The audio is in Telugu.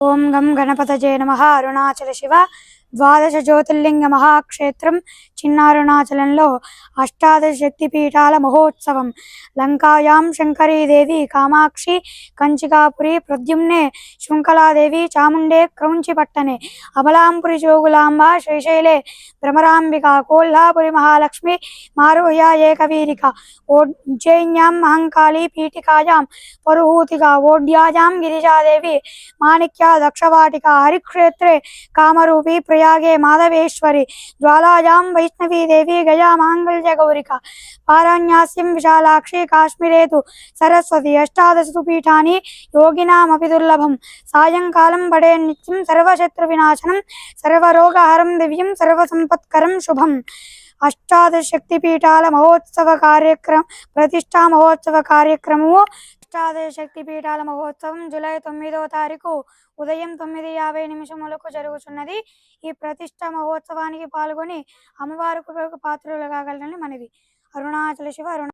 ఓం గం గణపతజే నమః. అరుణాచల శివ ద్వాదశ జ్యోతిర్లింగ మహాక్షేత్రం చిన్నారుణాచలంలో అష్టాదశ శక్తిపీఠాల మహోత్సవం. లంకాయాం శంకరీదేవి కామాక్షి కంచికాపురి ప్రద్యుమ్నే శృంఖలాదేవి చాముండే క్రౌంచిపట్టనే అమలాంపురి జోగులాంబ శ్రీశైలే భ్రమరాంబిక కోల్హాపురి మహాలక్ష్మి మారోహ్య ఏకవీరిక ఉజ్జయిన్యాం మహంకాళీ పీఠికాయాం పరుహూతిక ఓడ్యాయాం గిరిజాదేవి మాణిక్య దక్షవాటిక హరిక్షేత్రే కామరూపి प्रयागे माधवेश्वरी ज्वालायां वैष्णवी देवी गया मांगल्य गौरिका पारण्यास्यं विशालाक्षी काश्मीरे तु सरस्वती अष्टादशतु पीठानि योगिनामपि दुर्लभं सायंकालं पठे नित्यं सर्वशत्रुविनाशनं सर्वरोगहरं दिव्यं सर्वसंपत्करं शुभम्. అష్టాదశ శక్తిపీఠాల మహోత్సవ కార్యక్రమం ప్రతిష్టా మహోత్సవ కార్యక్రమము. అష్టాదశ శక్తిపీఠాల మహోత్సవం జూలై 9వ తారీఖు ఉదయం 9:50 జరుగుతున్నది. ఈ ప్రతిష్ట మహోత్సవానికి పాల్గొని అమ్మవారికి పాత్రలు కాగలరని మనవి. అరుణాచల శివ.